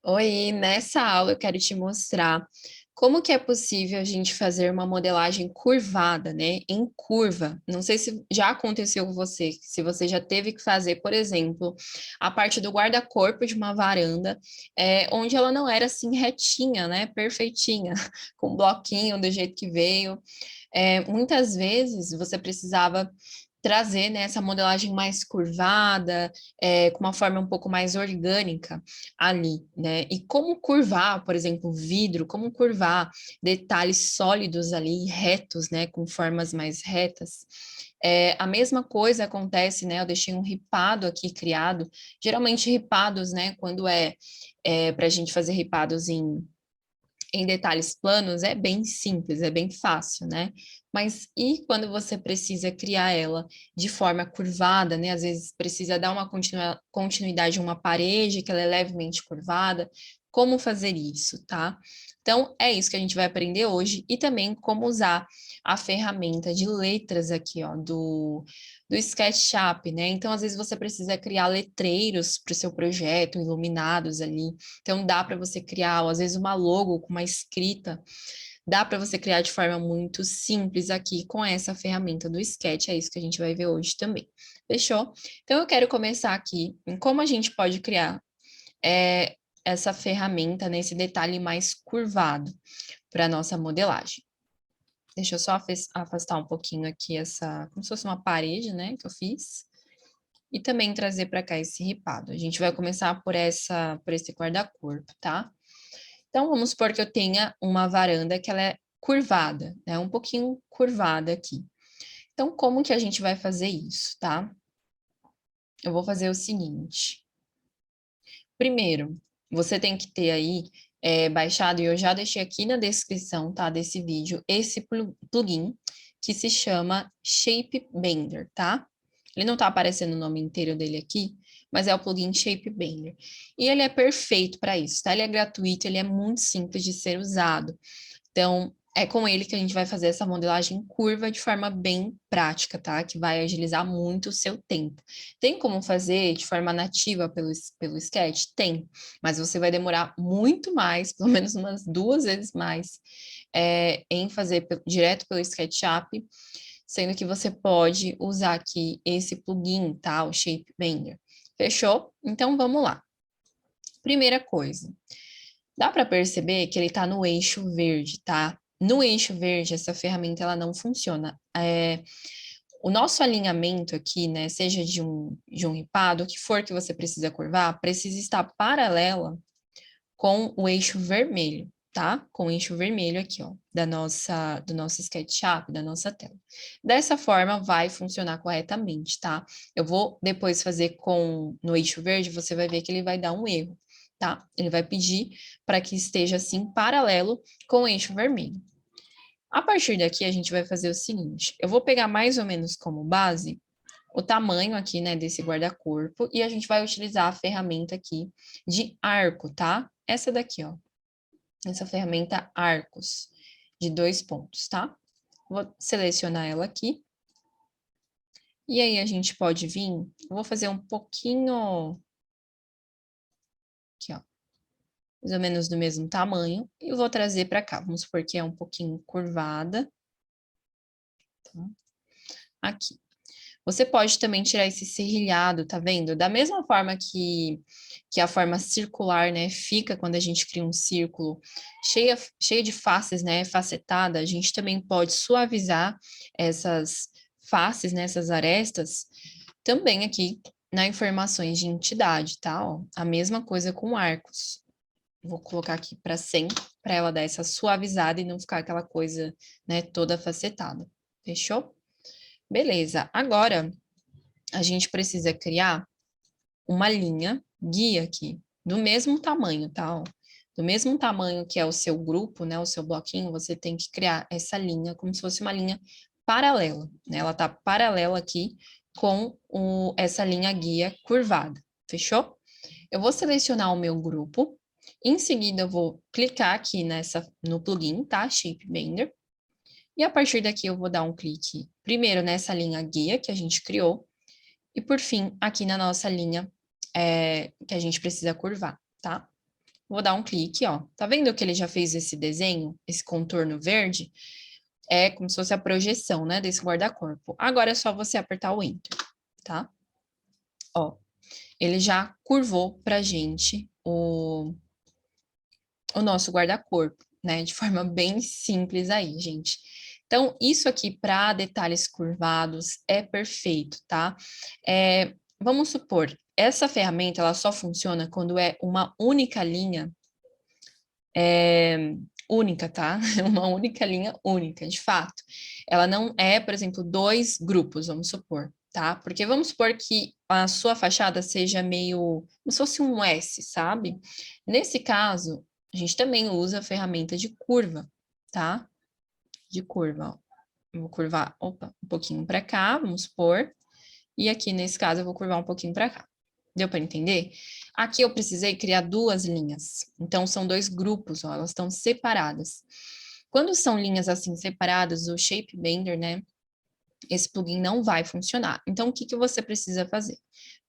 Oi, nessa aula eu quero te mostrar como que é possível a gente fazer uma modelagem curvada, né? Em curva. Não sei se já aconteceu com você, se você já teve que fazer, por exemplo, a parte do guarda-corpo de uma varanda, onde ela não era assim retinha, né? Perfeitinha, com um bloquinho do jeito que veio. Muitas vezes você precisava trazer, né, essa modelagem mais curvada, com uma forma um pouco mais orgânica ali, né? E como curvar, por exemplo, vidro, como curvar detalhes sólidos ali, retos, né, com formas mais retas. A mesma coisa acontece, né? Eu deixei um ripado aqui criado, geralmente ripados, né? Quando para a gente fazer ripados em detalhes planos é bem simples, é bem fácil, né? Mas e quando você precisa criar ela de forma curvada, né? Às vezes precisa dar uma continuidade a uma parede que ela é levemente curvada. Como fazer isso, tá? Então, é isso que a gente vai aprender hoje e também como usar a ferramenta de letras aqui, ó, do SketchUp, né? Então, às vezes você precisa criar letreiros para o seu projeto, iluminados ali. Então, dá para você criar, ou às vezes, uma logo com uma escrita, dá para você criar de forma muito simples aqui com essa ferramenta do Sketch. É isso que a gente vai ver hoje também. Fechou? Então, eu quero começar aqui em como a gente pode criar é, essa ferramenta, né, esse detalhe mais curvado para a nossa modelagem. Deixa eu só afastar um pouquinho aqui essa, como se fosse uma parede, né, que eu fiz. E também trazer para cá esse ripado. A gente vai começar por esse guarda-corpo, tá? Então, vamos supor que eu tenha uma varanda que ela é curvada, né? Um pouquinho curvada aqui. Então, como que a gente vai fazer isso, tá? Eu vou fazer o seguinte. Primeiro, você tem que ter aí baixado, e eu já deixei aqui na descrição, tá, desse vídeo, esse plugin que se chama Shape Bender, tá? Ele não tá aparecendo o nome inteiro dele aqui, mas é o plugin Shape Bender. E ele é perfeito para isso, tá? Ele é gratuito, ele é muito simples de ser usado. Então, é com ele que a gente vai fazer essa modelagem curva de forma bem prática, tá? Que vai agilizar muito o seu tempo. Tem como fazer de forma nativa pelo Sketch? Tem, mas você vai demorar muito mais, pelo menos umas 2 vezes mais, em fazer direto pelo SketchUp, sendo que você pode usar aqui esse plugin, tá? O Shape Bender. Fechou? Então, vamos lá. Primeira coisa, dá para perceber que ele está no eixo verde, tá? No eixo verde, essa ferramenta ela não funciona. O nosso alinhamento aqui, né, seja de um ripado, o que for que você precisa curvar, precisa estar paralela com o eixo vermelho, tá? Com o eixo vermelho aqui, ó, do nosso SketchUp, da nossa tela. Dessa forma, vai funcionar corretamente, tá? Eu vou depois fazer no eixo verde, você vai ver que ele vai dar um erro, tá? Ele vai pedir para que esteja assim paralelo com o eixo vermelho. A partir daqui, a gente vai fazer o seguinte: eu vou pegar mais ou menos como base o tamanho aqui, né, desse guarda-corpo e a gente vai utilizar a ferramenta aqui de arco, tá? Essa daqui, ó. Essa ferramenta Arcos, de 2 pontos, tá? Vou selecionar ela aqui. E aí a gente pode vir, eu vou fazer um pouquinho, aqui, ó, mais ou menos do mesmo tamanho, e vou trazer para cá. Vamos supor que é um pouquinho curvada. Tá? Aqui. Você pode também tirar esse serrilhado, tá vendo? Da mesma forma que a forma circular, né, fica quando a gente cria um círculo cheia de faces, né, facetada, a gente também pode suavizar essas faces, né, essas arestas, também aqui na informações de entidade, tá? Ó, a mesma coisa com arcos. Vou colocar aqui para sempre, para ela dar essa suavizada e não ficar aquela coisa, né, toda facetada. Fechou? Beleza. Agora, a gente precisa criar uma linha guia aqui, do mesmo tamanho, tá? Ó, do mesmo tamanho que é o seu grupo, né? O seu bloquinho, você tem que criar essa linha como se fosse uma linha paralela, né? Ela tá paralela aqui com essa linha guia curvada, fechou? Eu vou selecionar o meu grupo, em seguida eu vou clicar aqui no plugin, tá? Shape Bender. E a partir daqui eu vou dar um clique primeiro nessa linha guia que a gente criou, e por fim, aqui na nossa linha que a gente precisa curvar, tá? vou dar um clique, ó. Tá vendo que ele já fez esse desenho, esse contorno verde? É como se fosse a projeção, né, desse guarda-corpo. Agora é só você apertar o Enter, tá? Ó, ele já curvou pra gente o nosso guarda-corpo, né, de forma bem simples aí, gente. Então, isso aqui para detalhes curvados é perfeito, tá? Vamos supor, essa ferramenta, ela só funciona quando é uma única linha única, tá? Uma única linha única, de fato. Ela não é, por exemplo, dois grupos, vamos supor, tá? Porque vamos supor que a sua fachada seja meio como se fosse um S, sabe? Nesse caso, a gente também usa a ferramenta de curva, tá? De curva, ó. Eu vou curvar, opa, um pouquinho para cá, vamos supor. E aqui, nesse caso, eu vou curvar um pouquinho para cá. Deu para entender? Aqui eu precisei criar duas linhas. Então, são dois grupos, ó, elas estão separadas. Quando são linhas assim separadas, o Shape Bender, né? Esse plugin não vai funcionar. Então, o que que você precisa fazer?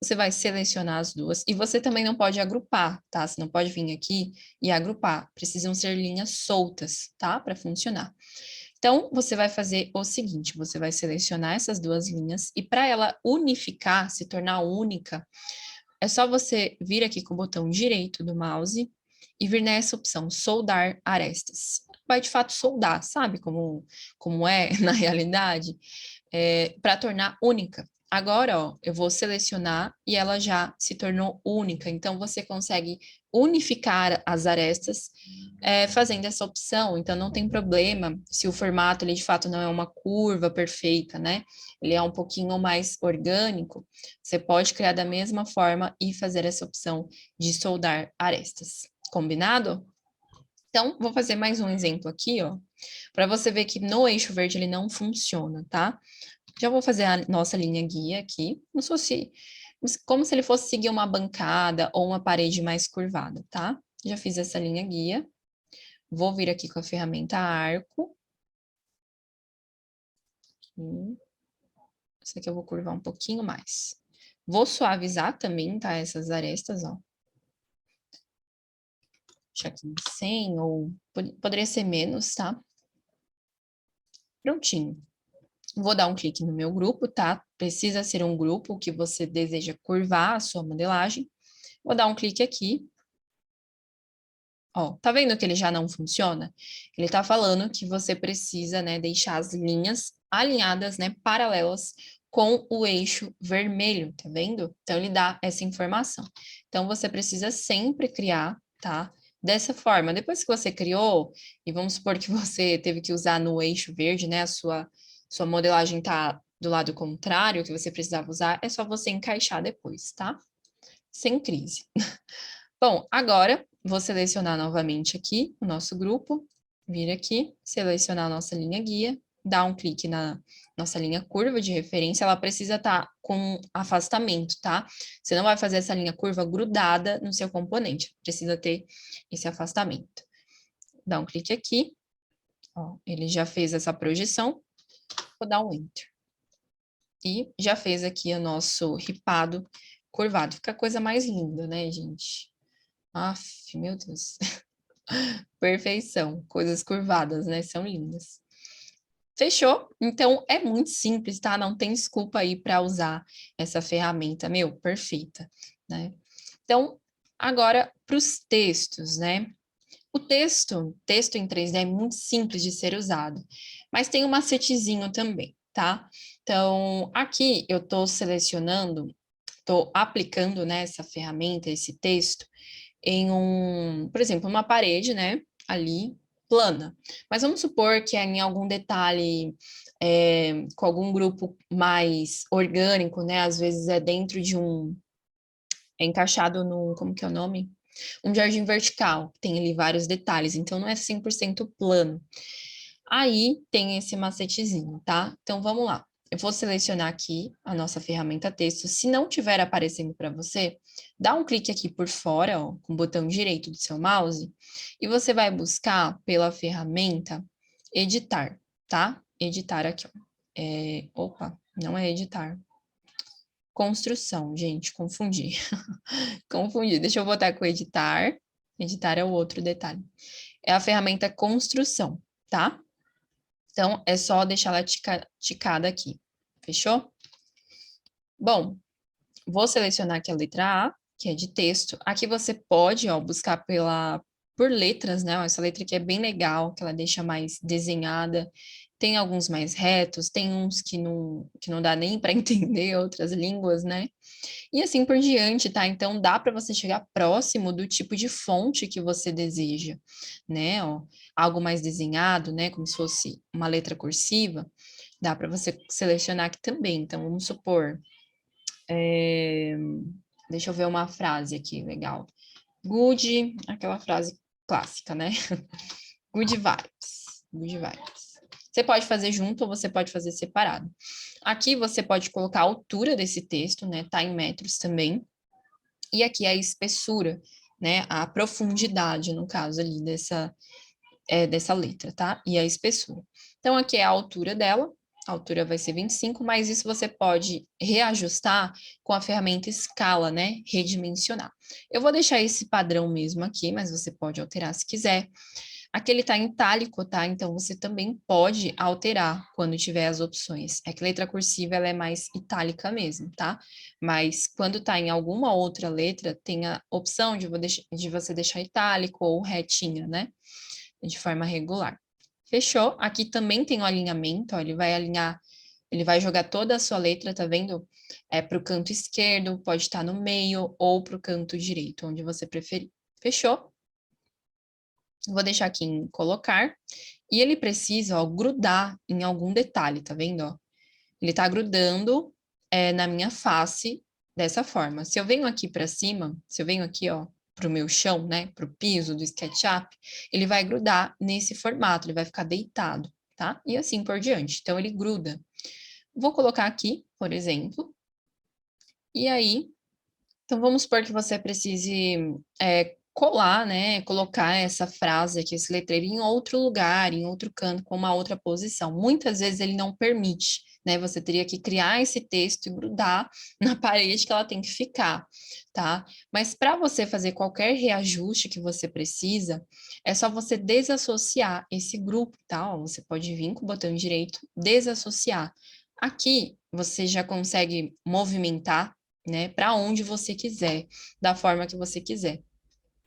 Você vai selecionar as duas e você também não pode agrupar, tá? Você não pode vir aqui e agrupar. Precisam ser linhas soltas, tá? Para funcionar. Então, você vai fazer o seguinte: você vai selecionar essas duas linhas e para ela unificar, se tornar única, é só você vir aqui com o botão direito do mouse e vir nessa opção, soldar arestas. Vai de fato soldar, sabe como é na realidade? Para tornar única. Agora, ó, eu vou selecionar e ela já se tornou única. Então, você consegue unificar as arestas fazendo essa opção. Então, não tem problema se o formato, ele de fato não é uma curva perfeita, né? Ele é um pouquinho mais orgânico. Você pode criar da mesma forma e fazer essa opção de soldar arestas. Combinado? Então, vou fazer mais um exemplo aqui, ó, para você ver que no eixo verde ele não funciona, tá? Já vou fazer a nossa linha guia aqui, como se ele fosse seguir uma bancada ou uma parede mais curvada, tá? Já fiz essa linha guia. Vou vir aqui com a ferramenta arco. Essa aqui eu vou curvar um pouquinho mais. Vou suavizar também, tá? Essas arestas, ó. Deixa aqui em 100 ou poderia ser menos, tá? Prontinho. Vou dar um clique no meu grupo, tá? Precisa ser um grupo que você deseja curvar a sua modelagem. Vou dar um clique aqui. Ó, tá vendo que ele já não funciona? Ele tá falando que você precisa, né, deixar as linhas alinhadas, né, paralelas com o eixo vermelho, tá vendo? Então, ele dá essa informação. Então, você precisa sempre criar, tá? Dessa forma. Depois que você criou, e vamos supor que você teve que usar no eixo verde, né, sua modelagem tá do lado contrário, que você precisava usar, é só você encaixar depois, tá? Sem crise. Bom, agora vou selecionar novamente aqui o nosso grupo, vir aqui, selecionar a nossa linha guia, dar um clique na nossa linha curva de referência, ela precisa estar com afastamento, tá? Você não vai fazer essa linha curva grudada no seu componente, precisa ter esse afastamento. Dá um clique aqui, ó, ele já fez essa projeção, vou dar um Enter. E já fez aqui o nosso ripado curvado. Fica a coisa mais linda, né, gente? Aff, meu Deus. Perfeição. Coisas curvadas, né? São lindas. Fechou? Então é muito simples, tá? Não tem desculpa aí para usar essa ferramenta, meu, perfeita, né? Então, agora para os textos, né? O texto em 3D é muito simples de ser usado, mas tem um macetezinho também, tá? Então, aqui eu estou selecionando, estou aplicando, né, essa ferramenta, esse texto, por exemplo, uma parede, né, ali, plana. Mas vamos supor que é em algum detalhe, com algum grupo mais orgânico, né, às vezes é dentro de é encaixado no, como que é o nome? Um jardim vertical, tem ali vários detalhes, então não é 100% plano. Aí tem esse macetezinho, tá? Então vamos lá. Eu vou selecionar aqui a nossa ferramenta texto. Se não tiver aparecendo para você, dá um clique aqui por fora, ó, com o botão direito do seu mouse, e você vai buscar pela ferramenta editar, tá? Editar aqui, ó. Opa, não é editar. Construção, gente, confundi. Confundi. Deixa eu botar com editar. Editar é o outro detalhe. É a ferramenta construção, tá? Então, é só deixar ela ticada aqui. Fechou? Bom, vou selecionar aqui a letra A, que é de texto. Aqui você pode, ó, buscar por letras, né? Ó, essa letra aqui é bem legal, que ela deixa mais desenhada. Tem alguns mais retos, tem uns que não dá nem para entender outras línguas, né? E assim por diante, tá? Então dá para você chegar próximo do tipo de fonte que você deseja, né? Ó, algo mais desenhado, né? Como se fosse uma letra cursiva. Dá para você selecionar aqui também. Então vamos supor, é, deixa eu ver uma frase aqui, legal. Good, aquela frase clássica, né? Good vibes. Good vibes. Você pode fazer junto ou você pode fazer separado. Aqui você pode colocar a altura desse texto, né? Tá em metros também. E aqui a espessura, né? A profundidade, no caso ali, dessa letra, tá? E a espessura. Então, aqui é a altura dela. A altura vai ser 25, mas isso você pode reajustar com a ferramenta escala, né? Redimensionar. Eu vou deixar esse padrão mesmo aqui, mas você pode alterar se quiser. Aqui ele está em itálico, tá? Então você também pode alterar quando tiver as opções. É que letra cursiva ela é mais itálica mesmo, tá? Mas quando está em alguma outra letra, tem a opção de você deixar itálico ou retinha, né? De forma regular. Fechou? Aqui também tem o alinhamento, ó, ele vai alinhar, ele vai jogar toda a sua letra, tá vendo? Para o canto esquerdo, pode estar no meio ou para o canto direito, onde você preferir. Fechou? Vou deixar aqui em colocar. E ele precisa, ó, grudar em algum detalhe, tá vendo, ó? Ele tá grudando na minha face dessa forma. Se eu venho aqui para cima, se eu venho aqui, ó, pro meu chão, né, pro piso do SketchUp, ele vai grudar nesse formato, ele vai ficar deitado, tá? E assim por diante. Então, ele gruda. Vou colocar aqui, por exemplo. E aí, então vamos supor que você precise colar, né, colocar essa frase aqui, esse letreiro em outro lugar, em outro canto, com uma outra posição. Muitas vezes ele não permite, né? Você teria que criar esse texto e grudar na parede que ela tem que ficar, tá? Mas para você fazer qualquer reajuste que você precisa, é só você desassociar esse grupo, tá? Ó, você pode vir com o botão direito, desassociar. Aqui você já consegue movimentar, né, para onde você quiser, da forma que você quiser.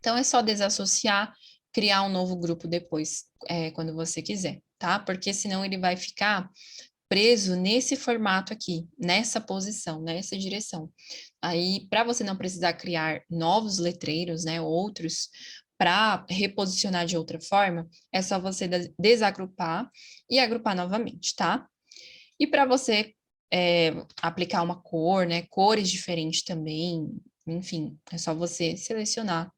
Então, é só desassociar, criar um novo grupo depois, quando você quiser, tá? Porque senão ele vai ficar preso nesse formato aqui, nessa posição, nessa direção. Aí, para você não precisar criar novos letreiros, né, outros, para reposicionar de outra forma, é só você desagrupar e agrupar novamente, tá? E para você aplicar uma cor, né, cores diferentes também, enfim, é só você selecionar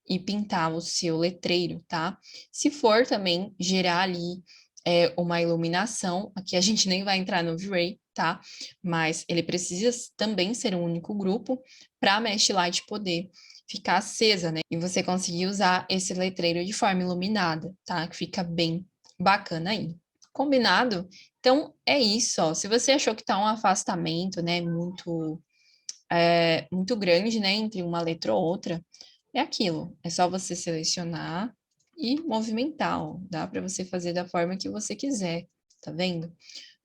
e pintar o seu letreiro, tá? Se for também gerar ali uma iluminação, aqui a gente nem vai entrar no V-Ray, tá? Mas ele precisa também ser um único grupo para a Mesh Light poder ficar acesa, né? E você conseguir usar esse letreiro de forma iluminada, tá? Que fica bem bacana aí. Combinado? Então, é isso, ó. Se você achou que tá um afastamento, né, muito grande, né, entre uma letra ou outra, é aquilo. É só você selecionar e movimentar, ó. Dá para você fazer da forma que você quiser, tá vendo?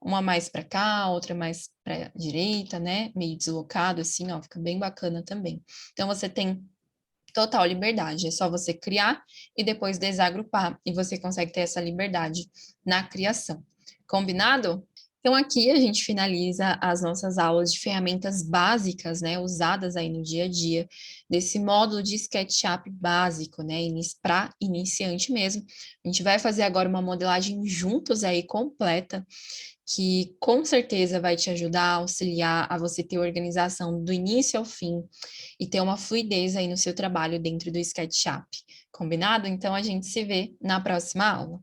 Uma mais para cá, outra mais para direita, né? Meio deslocado assim, ó, fica bem bacana também. Então você tem total liberdade, é só você criar e depois desagrupar e você consegue ter essa liberdade na criação. Combinado? Então, aqui a gente finaliza as nossas aulas de ferramentas básicas, né, usadas aí no dia a dia, desse módulo de SketchUp básico, né, para iniciante mesmo. A gente vai fazer agora uma modelagem juntos aí completa, que com certeza vai te ajudar a auxiliar a você ter organização do início ao fim e ter uma fluidez aí no seu trabalho dentro do SketchUp. Combinado? Então, a gente se vê na próxima aula.